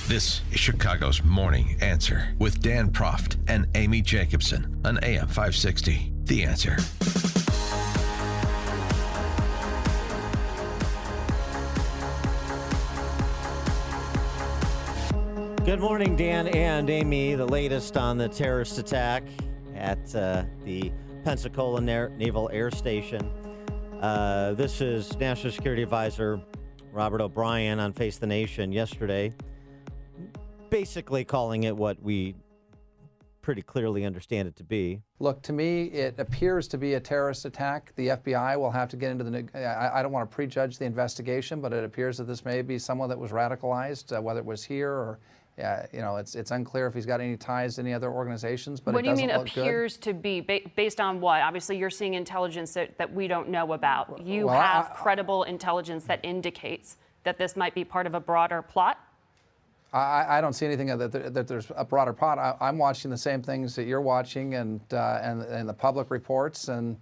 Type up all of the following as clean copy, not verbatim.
This is Chicago's Morning Answer with Dan Proft and Amy Jacobson on AM 560. The Answer. Good morning, Dan and Amy. The latest on the terrorist attack at the Pensacola Naval Air Station. This is National Security Advisor Robert O'Brien on Face the Nation yesterday, basically calling it what we pretty clearly understand it to be. Look, to me, it appears to be a terrorist attack. The FBI will have to get into I don't want to prejudge the investigation, but it appears that this may be someone that was radicalized, whether it was here or, it's unclear if he's got any ties to any other organizations, but what it doesn't do you mean look good. Appears to be? Based on what? Obviously, you're seeing intelligence that we don't know about. You Well, have credible intelligence that indicates that this might be part of a broader plot? I don't see anything that there's a broader plot. I'm watching the same things that you're watching and the public reports, and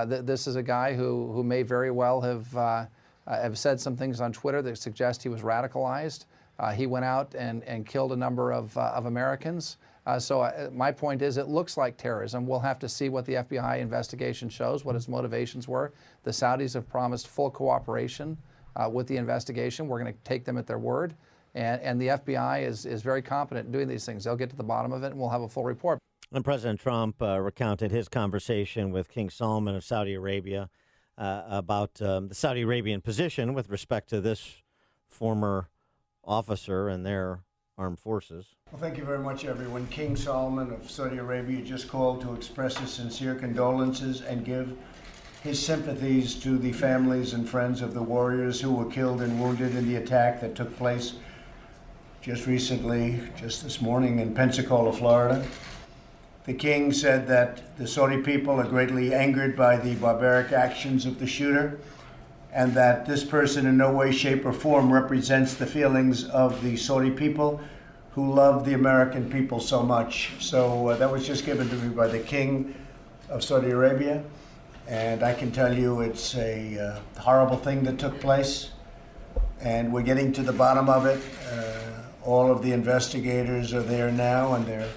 this is a guy who may very well have said some things on Twitter that suggest he was radicalized. He went out and killed a number of Americans. So my point is, it looks like terrorism. We'll have to see what the FBI investigation shows, what his motivations were. The Saudis have promised full cooperation with the investigation. We're going to take them at their word. And the FBI is very competent in doing these things. They'll get to the bottom of it, and we'll have a full report. And President Trump recounted his conversation with King Salman of Saudi Arabia about the Saudi Arabian position with respect to this former officer and their armed forces. Well, thank you very much, everyone. King Salman of Saudi Arabia just called to express his sincere condolences and give his sympathies to the families and friends of the warriors who were killed and wounded in the attack that took place just recently, just this morning in Pensacola, Florida. The king said that the Saudi people are greatly angered by the barbaric actions of the shooter, and that this person in no way, shape, or form represents the feelings of the Saudi people who love the American people so much. So that was just given to me by the king of Saudi Arabia, and I can tell you it's a horrible thing that took place, and we're getting to the bottom of it. All of the investigators are there now, and they're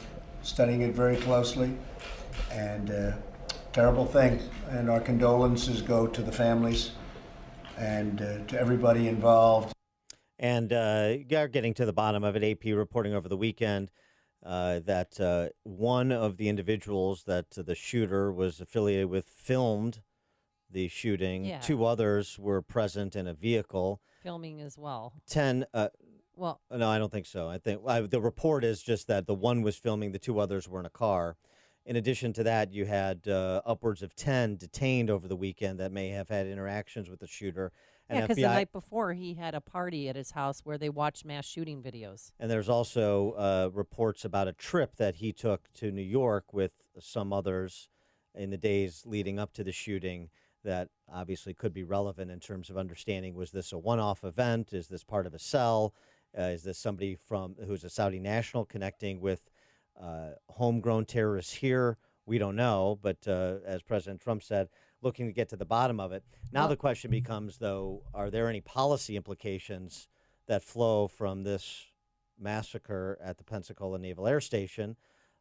studying it very closely, and terrible thing, and our condolences go to the families and to everybody involved. And getting to the bottom of it, AP reporting over the weekend that one of the individuals that the shooter was affiliated with filmed the shooting. Yeah. 2 others were present in a vehicle. Filming as well. 10... Well, no, I don't think so. I think the report is just that the one was filming, the 2 others were in a car. In addition to that, you had upwards of 10 detained over the weekend that may have had interactions with the shooter. And because the night before he had a party at his house where they watched mass shooting videos. And there's also reports about a trip that he took to New York with some others in the days leading up to the shooting that obviously could be relevant in terms of understanding, was this a one-off event? Is this part of a cell? Is this somebody who's a Saudi national connecting with homegrown terrorists here? We don't know, but as President Trump said, looking to get to the bottom of it. Now the question becomes, though, are there any policy implications that flow from this massacre at the Pensacola Naval Air Station,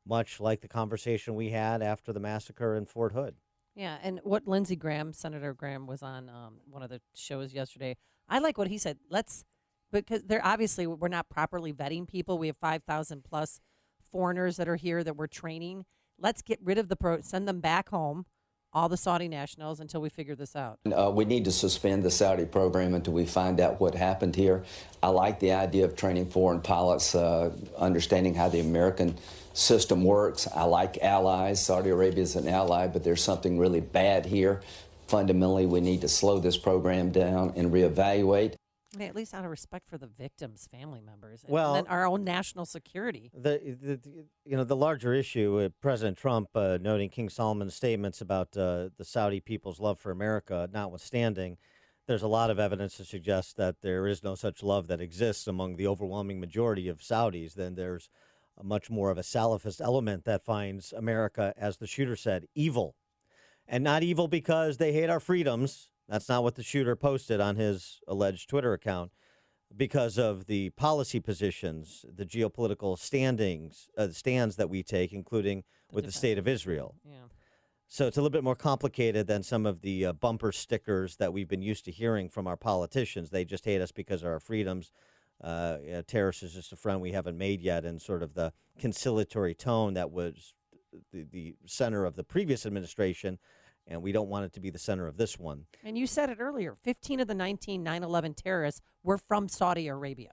much like the conversation we had after the massacre in Fort Hood? Yeah, and what Lindsey Graham, Senator Graham, was on one of the shows yesterday. I like what he said. Because we're not properly vetting people. We have 5,000 plus foreigners that are here that we're training. Let's get rid of send them back home, all the Saudi nationals, until we figure this out. We need to suspend the Saudi program until we find out what happened here. I like the idea of training foreign pilots, understanding how the American system works. I like allies. Saudi Arabia is an ally, but there's something really bad here. Fundamentally, we need to slow this program down and reevaluate. I mean, at least out of respect for the victims' family members, and well, then our own national security. The larger issue, President Trump noting King Solomon's statements about the Saudi people's love for America, notwithstanding, there's a lot of evidence to suggest that there is no such love that exists among the overwhelming majority of Saudis. Then there's much more of a Salafist element that finds America, as the shooter said, evil, and not evil because they hate our freedoms. That's not what the shooter posted on his alleged Twitter account. because of the policy positions, the geopolitical stands that we take, including with the state of Israel. Yeah. So it's a little bit more complicated than some of the bumper stickers that we've been used to hearing from our politicians. They just hate us because of our freedoms. Terrorist is just a friend we haven't made yet, and sort of the conciliatory tone that was the center of the previous administration, and we don't want it to be the center of this one. And you said it earlier, 15 of the 19 9/11 terrorists were from Saudi Arabia.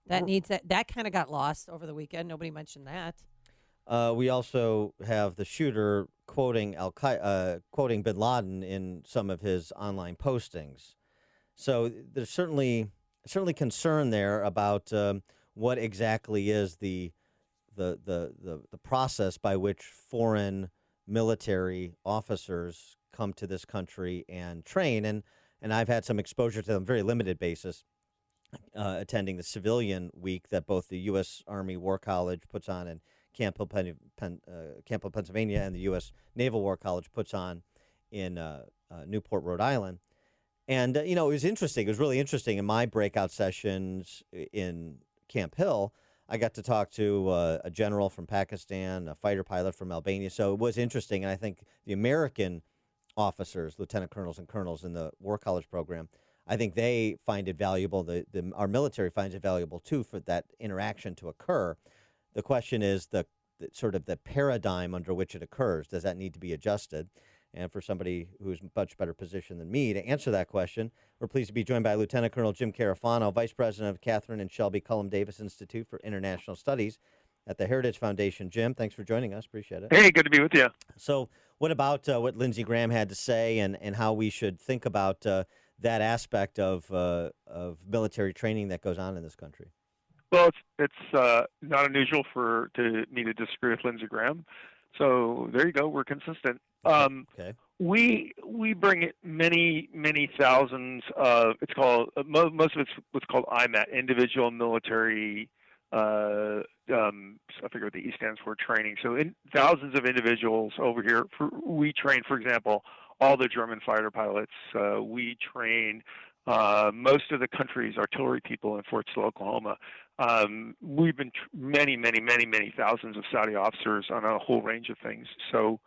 That kind of got lost over the weekend. Nobody mentioned that. We also have the shooter quoting quoting Bin Laden in some of his online postings. So there's certainly concern there about what exactly is the process by which foreign military officers come to this country and train. And I've had some exposure to them, very limited basis, attending the civilian week that both the U.S. Army War College puts on in Camp Hill, Pennsylvania, and the U.S. Naval War College puts on in Newport, Rhode Island. And, it was interesting. It was really interesting. In my breakout sessions in Camp Hill, I got to talk to a general from Pakistan, a fighter pilot from Albania. So it was interesting. And I think the American officers, lieutenant colonels and colonels in the War College program, I think they find it valuable. Our military finds it valuable, too, for that interaction to occur. The question is the sort of the paradigm under which it occurs. Does that need to be adjusted? And for somebody who's much better positioned than me to answer that question, we're pleased to be joined by Lieutenant Colonel Jim Carafano, Vice President of Catherine and Shelby Cullum Davis Institute for International Studies at the Heritage Foundation. Jim, thanks for joining us. Appreciate it. Hey, good to be with you. So what about what Lindsey Graham had to say and how we should think about that aspect of military training that goes on in this country? Well, it's not unusual for me to disagree with Lindsey Graham. So there you go. We're consistent. Okay. We bring many thousands of most of it's what's called IMAT, individual military. I forget what the E stands for, training. So thousands of individuals over here. We train, for example, all the German fighter pilots. We train most of the country's artillery people in Fort Sill, Oklahoma. We've been many thousands of Saudi officers on a whole range of things. So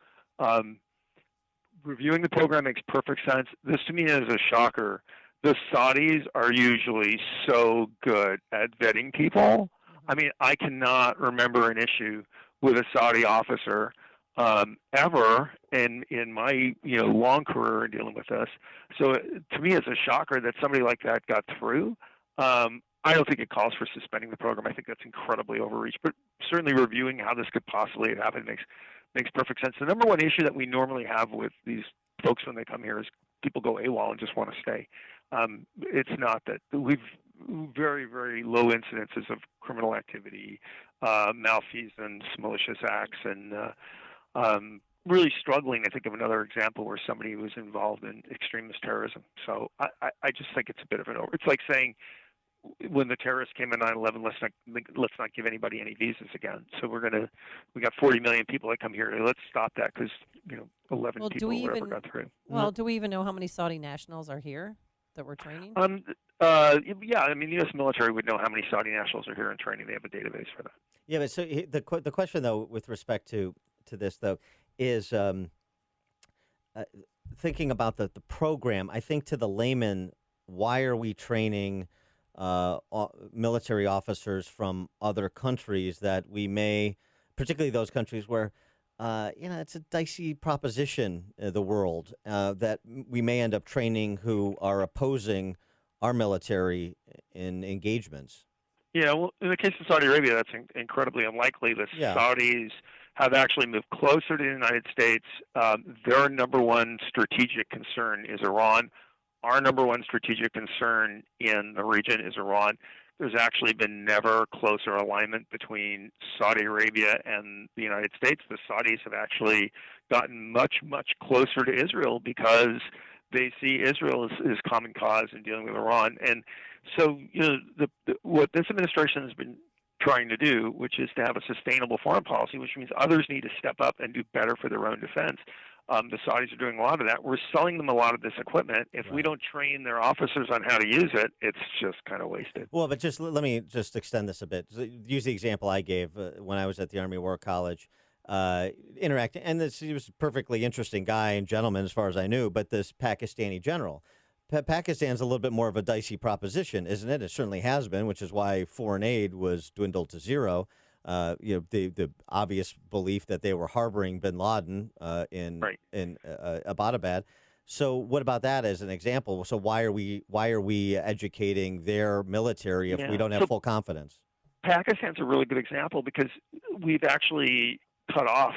reviewing the program makes perfect sense. This to me is a shocker. The Saudis are usually so good at vetting people. I mean, I cannot remember an issue with a Saudi officer ever in my long career in dealing with this. So to me, it's a shocker that somebody like that got through. I don't think it calls for suspending the program. I think that's incredibly overreach. But certainly reviewing how this could possibly happen makes perfect sense. The number one issue that we normally have with these folks when they come here is people go AWOL and just want to stay. It's not that. We've very, very low incidences of criminal activity, malfeasance, malicious acts, and really struggling. I think of another example where somebody was involved in extremist terrorism. So I just think it's a bit of it's like saying when the terrorists came in 9/11, let's not give anybody any visas again. So we got 40 million people that come here. Let's stop that because 11 people or whatever got through. Well, do we even know how many Saudi nationals are here that we're training? Yeah, I mean, the U.S. military would know how many Saudi nationals are here in training. They have a database for that. Yeah, but so the question though, with respect to this though, is thinking about the program. I think to the layman, why are we training military officers from other countries that we may, particularly those countries where, it's a dicey proposition, the world, that we may end up training who are opposing our military in engagements? Yeah, well, in the case of Saudi Arabia, that's incredibly unlikely. The Saudis have actually moved closer to the United States. Their number one strategic concern is Iran. Our number one strategic concern in the region is Iran. There's actually been never closer alignment between Saudi Arabia and the United States. The Saudis have actually gotten much closer to Israel because they see Israel as common cause in dealing with Iran. And so, what this administration has been trying to do, which is to have a sustainable foreign policy, which means others need to step up and do better for their own defense. The Saudis are doing a lot of that. We're selling them a lot of this equipment. If we don't train their officers on how to use it, it's just kind of wasted. Well, but just let me just extend this a bit. Use the example I gave when I was at the Army War College, interacting, and he was a perfectly interesting guy and gentleman as far as I knew. But this Pakistani general, Pakistan's a little bit more of a dicey proposition, isn't it? It certainly has been, which is why foreign aid was dwindled to zero. The obvious belief that they were harboring bin Laden in Abbottabad. So what about that as an example? So why are we educating their military if we don't have full confidence? Pakistan's a really good example because we've actually cut off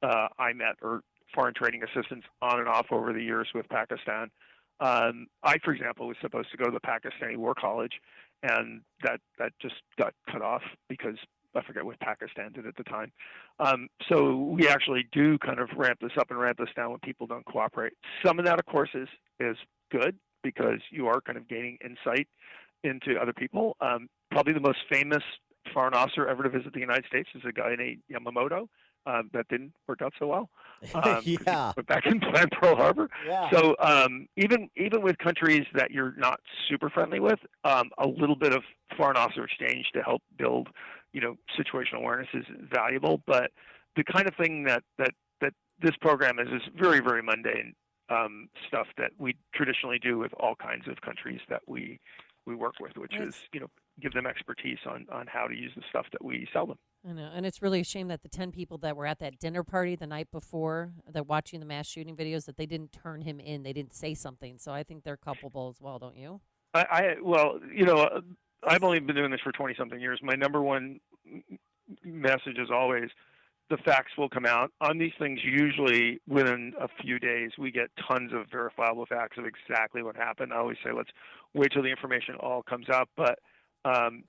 IMET or foreign trading assistance on and off over the years with Pakistan. I, for example, was supposed to go to the Pakistani War College, and that just got cut off because I forget what Pakistan did at the time. So we actually do kind of ramp this up and ramp this down when people don't cooperate. Some of that, of course, is good because you are kind of gaining insight into other people. Probably the most famous foreign officer ever to visit the United States is a guy named Yamamoto. That didn't work out so well. But back in Pearl Harbor. Yeah. So even with countries that you're not super friendly with, a little bit of foreign officer exchange to help build, situational awareness is valuable. But the kind of thing that this program is very, very mundane stuff that we traditionally do with all kinds of countries that we work with, which is, give them expertise on how to use the stuff that we sell them. I know, and it's really a shame that the 10 people that were at that dinner party the night before, that watching the mass shooting videos, that they didn't turn him in. They didn't say something. So I think they're culpable as well, don't you? I've only been doing this for 20-something years. My number one message is always the facts will come out. On these things, usually within a few days, we get tons of verifiable facts of exactly what happened. I always say, let's wait till the information all comes out. But the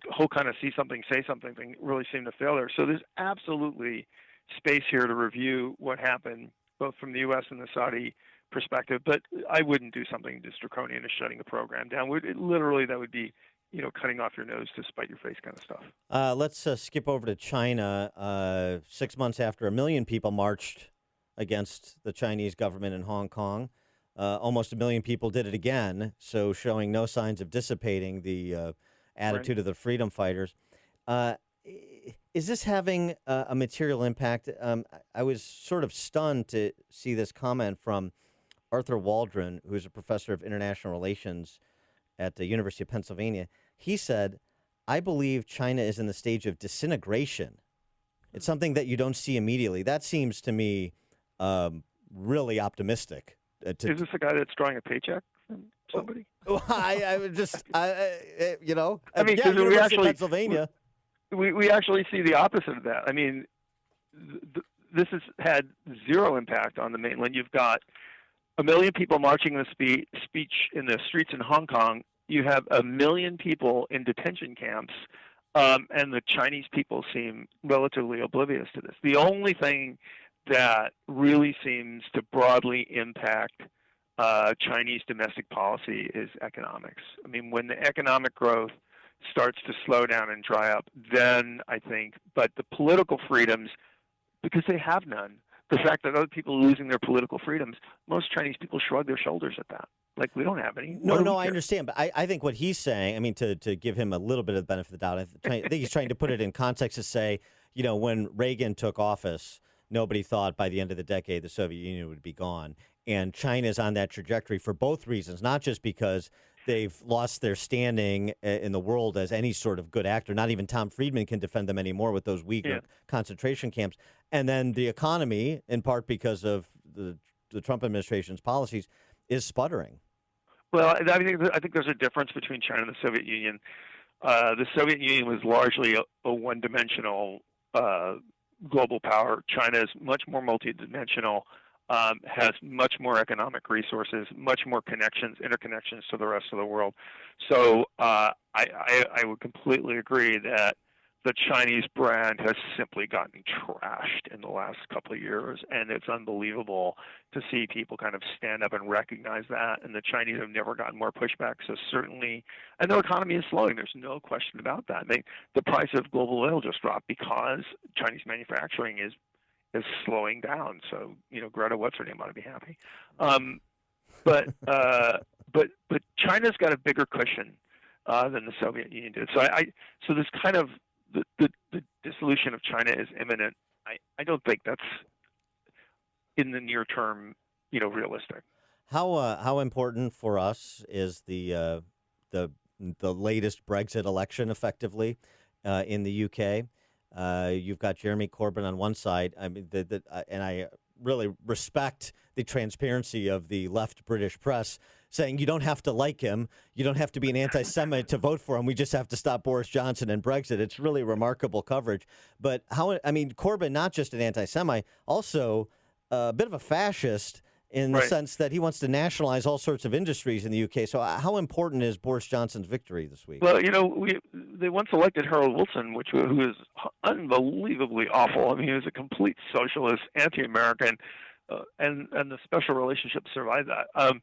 whole kind of see something, say something thing really seemed to fail there. So there's absolutely space here to review what happened, both from the U.S. and the Saudi perspective. But I wouldn't do something just draconian as shutting the program down. That would be, cutting off your nose to spite your face kind of stuff. Let's skip over to China. 6 months after 1 million people marched against the Chinese government in Hong Kong, almost 1 million people did it again, so showing no signs of dissipating the attitude of the freedom fighters. Is this having a material impact? I was sort of stunned to see this comment from Arthur Waldron, who's a professor of international relations at the University of Pennsylvania. He said, I believe China is in the stage of disintegration. It's something that you don't see immediately. That seems to me really optimistic. Is this a guy that's drawing a paycheck from somebody? I would just, we actually, Pennsylvania. We actually see the opposite of that. I mean, this has had zero impact on the mainland. You've got 1 million people marching in the speech in the streets in Hong Kong. You have 1 million people in detention camps, and the Chinese people seem relatively oblivious to this. The only thing that really seems to broadly impact Chinese domestic policy is economics. I mean, when the economic growth starts to slow down and dry up, then I think, but the political freedoms, because they have none, the fact that other people are losing their political freedoms, most Chinese people shrug their shoulders at that. Like, we don't have any. No, I understand. But I think what he's saying, I mean, to give him a little bit of the benefit of the doubt, I think he's trying to put it in context to say, when Reagan took office, nobody thought by the end of the decade the Soviet Union would be gone. And China's on that trajectory for both reasons, not just because they've lost their standing in the world as any sort of good actor. Not even Tom Friedman can defend them anymore with those weaker concentration camps. And then the economy, in part because of the Trump administration's policies, is sputtering. Well, I think there's a difference between China and the Soviet Union. The Soviet Union was largely a one-dimensional global power. China is much more multidimensional, has much more economic resources, much more interconnections to the rest of the world. So I would completely agree that the Chinese brand has simply gotten trashed in the last couple of years, and it's unbelievable to see people kind of stand up and recognize that. And the Chinese have never gotten more pushback. So certainly, and their economy is slowing. There's no question about that. The price of global oil just dropped because Chinese manufacturing is slowing down. So, Greta, what's her name, ought to be happy. But China's got a bigger cushion than the Soviet Union did. So this kind of the dissolution of China is imminent. I don't think that's in the near term, realistic. How important for us is the latest Brexit election, effectively, in the UK? You've got Jeremy Corbyn on one side. I mean, and I really respect the transparency of the left British press, saying you don't have to like him, you don't have to be an anti-Semite to vote for him. We just have to stop Boris Johnson and Brexit. It's really remarkable coverage. But Corbyn, not just an anti-Semite, also a bit of a fascist in the sense that he wants to nationalize all sorts of industries in the UK. So how important is Boris Johnson's victory this week? Well, they once elected Harold Wilson, who is unbelievably awful. I mean, he was a complete socialist, anti-American, and the special relationship survived that. I'm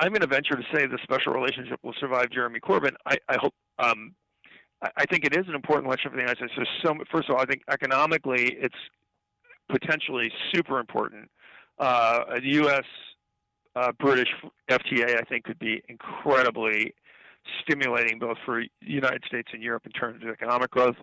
going to venture to say the special relationship will survive Jeremy Corbyn. I hope. I think it is an important election for the United States. First of all, I think economically it's potentially super important. A U.S. British FTA, I think, could be incredibly stimulating both for the United States and Europe in terms of economic growth.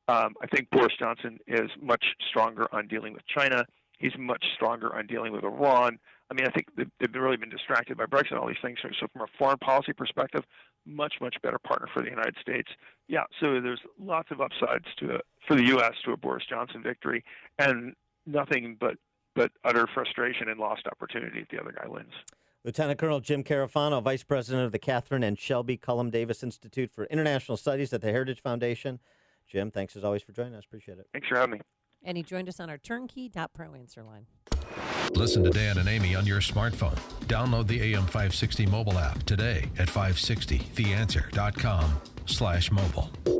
I think Boris Johnson is much stronger on dealing with China. He's much stronger on dealing with Iran. I mean, I think they've really been distracted by Brexit and all these things. So from a foreign policy perspective, much better partner for the United States. Yeah, so there's lots of upsides for the U.S. to a Boris Johnson victory, and nothing but utter frustration and lost opportunity if the other guy wins. Lieutenant Colonel Jim Carafano, Vice President of the Catherine and Shelby Cullum Davis Institute for International Studies at the Heritage Foundation. Jim, thanks as always for joining us. Appreciate it. Thanks for having me. And he joined us on our turnkey.pro answer line. Listen to Dan and Amy on your smartphone. Download the AM560 mobile app today at 560theanswer.com/mobile.